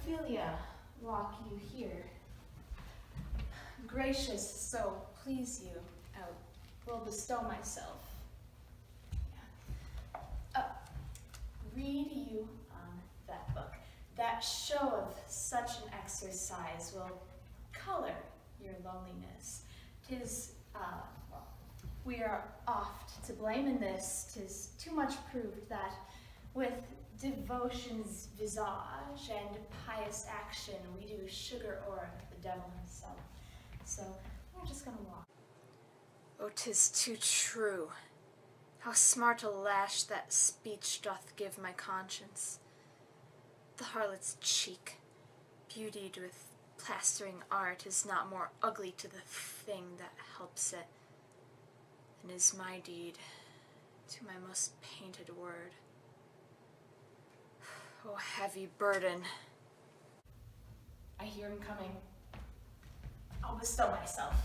Ophelia walk you here. Gracious, so please you, I will bestow myself. Read you on that book. That show of such an exercise will color your loneliness. 'Tis, we are oft to blame in this. 'Tis too much proved that with devotion's visage and pious action we do sugar o'er the devil himself. So we're just gonna walk. Oh, 'tis too true. How smart a lash that speech doth give my conscience. The harlot's cheek, beautied with plastering art, is not more ugly to the thing that helps it than is my deed to my most painted word. Oh, heavy burden. I hear him coming. I'll bestow myself.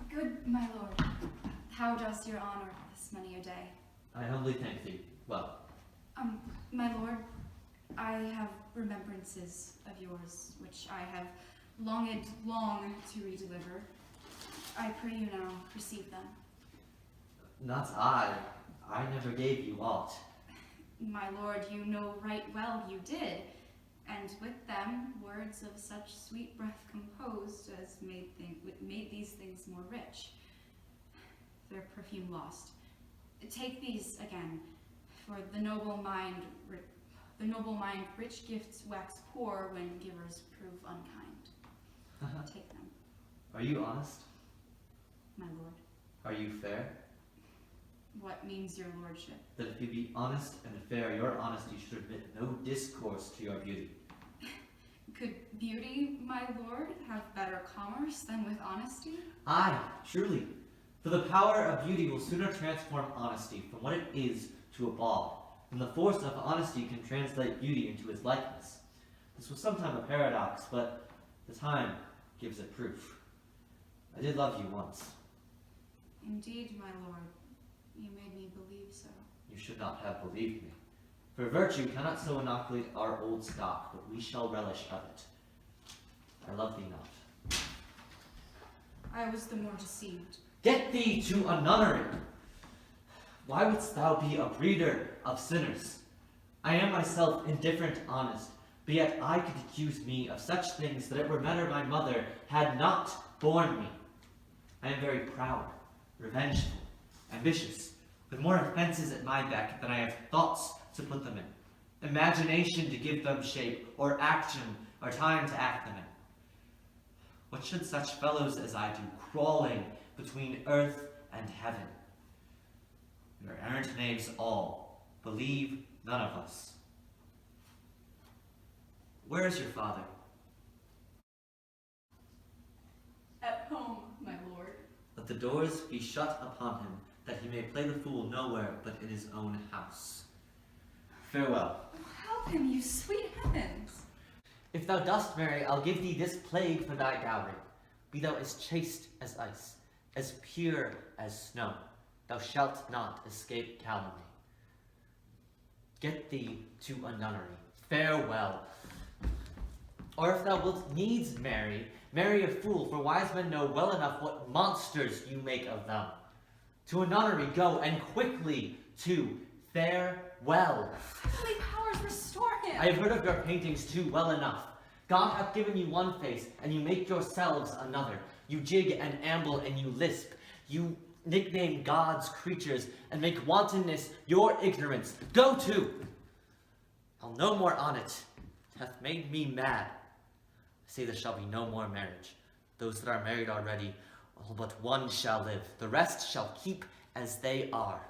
Good my lord, how does your honor this many a day? I humbly thank thee. Well. My lord, I have remembrances of yours, which I have longed long to redeliver. I pray you now receive them. Not I. I never gave you aught. My lord, you know right well you did, and with them words of such sweet breath composed as made these things more rich. Their perfume lost. Take these again, for the noble mind rich gifts wax poor when givers prove unkind. Take them. Are you honest? My lord. Are you fair? What means your lordship? That if you be honest and fair, your honesty should admit no discourse to your beauty. Could beauty, my lord, have better commerce than with honesty? Aye, truly. For the power of beauty will sooner transform honesty from what it is to a bawd, than the force of honesty can translate beauty into its likeness. This was sometime a paradox, but the time gives it proof. I did love you once. Indeed, my lord, you made me believe so. You should not have believed me. For virtue cannot so inoculate our old stock, but we shall relish of it. I love thee not. I was the more deceived. Get thee to a nunnery! Why wouldst thou be a breeder of sinners? I am myself indifferent honest, but yet I could accuse me of such things that it were better my mother had not borne me. I am very proud, revengeful, ambitious, with more offenses at my beck than I have thoughts to put them in, imagination to give them shape, or action, or time to act them in. What should such fellows as I do, crawling between earth and heaven? We are errant knaves all, believe none of us. Where is your father? At home, my lord. Let the doors be shut upon him, that he may play the fool nowhere but in his own house. Farewell. Help him, you sweet heavens! If thou dost marry, I'll give thee this plague for thy dowry. Be thou as chaste as ice, as pure as snow. Thou shalt not escape calumny. Get thee to a nunnery. Farewell. Or if thou wilt needs marry, marry a fool, for wise men know well enough what monsters you make of them. To a nunnery go, and quickly too. Farewell. Heavenly powers, restore him! I have heard of your paintings too well enough. God hath given you one face, and you make yourselves another. You jig and amble, and you lisp. You nickname God's creatures, and make wantonness your ignorance. Go to! I'll no more on it. It hath made me mad. I say there shall be no more marriage. Those that are married already, all but one shall live. The rest shall keep as they are.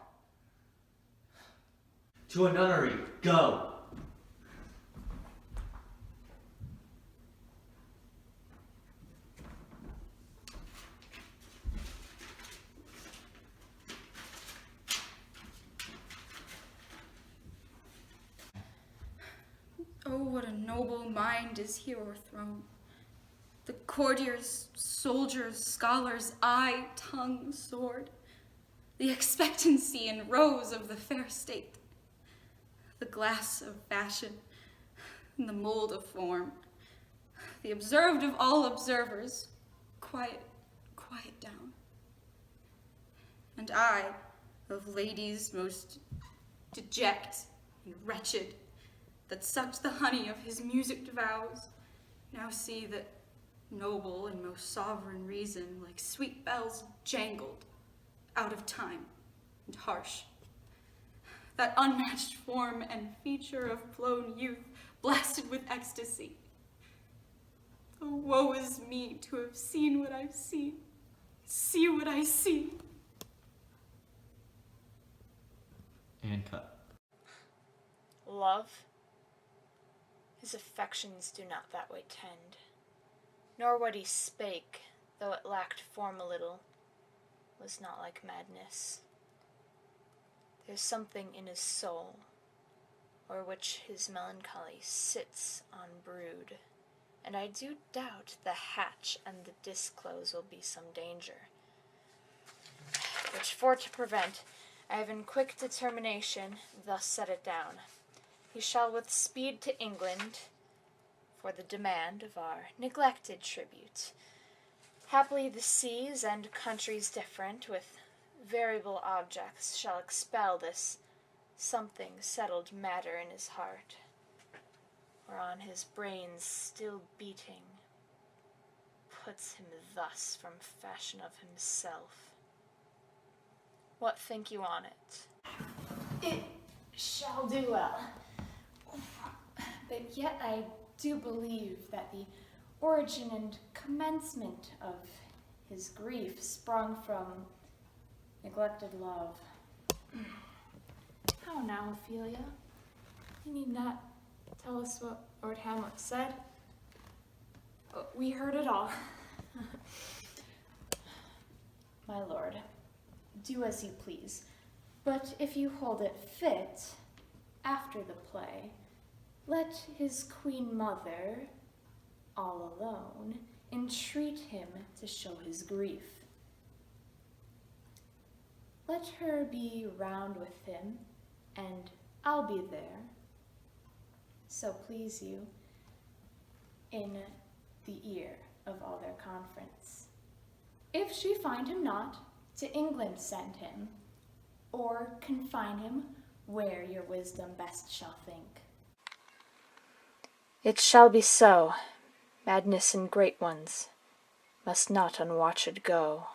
To a nunnery, go! Oh, what a noble mind is here o'erthrown. The courtiers, soldiers, scholars, eye, tongue, sword. the expectancy and rose of the fair state, the glass of fashion, and the mold of form, the observed of all observers, quiet down. And I, of ladies most deject and wretched, that sucked the honey of his musicked vows, now see that noble and most sovereign reason, like sweet bells jangled, out of time and harsh. That unmatched form and feature of flown youth, blasted with ecstasy. Oh, woe is me to have seen what I've seen, see what I see. And cut. Love? His affections do not that way tend, nor what he spake, though it lacked form a little, was not like madness. There's something in his soul, o'er which his melancholy sits unbrewed, and I do doubt the hatch and the disclose will be some danger, which for to prevent, I have in quick determination thus set it down. He shall with speed to England, for the demand of our neglected tribute. Haply the seas and countries different, with variable objects, shall expel this something settled matter in his heart, whereon his brains still beating puts him thus from fashion of himself. What think you on it? It shall do well. But yet I do believe that the origin and commencement of his grief sprung from neglected love. How now, Ophelia? You need not tell us what Lord Hamlet said. We heard it all. My lord, do as you please, but if you hold it fit, after the play, let his queen mother, all alone, entreat him to show his grief. Let her be round with him, and I'll be there, so please you, in the ear of all their conference. If she find him not, to England send him, or confine him where your wisdom best shall think. It shall be so. Madness in great ones must not unwatched go.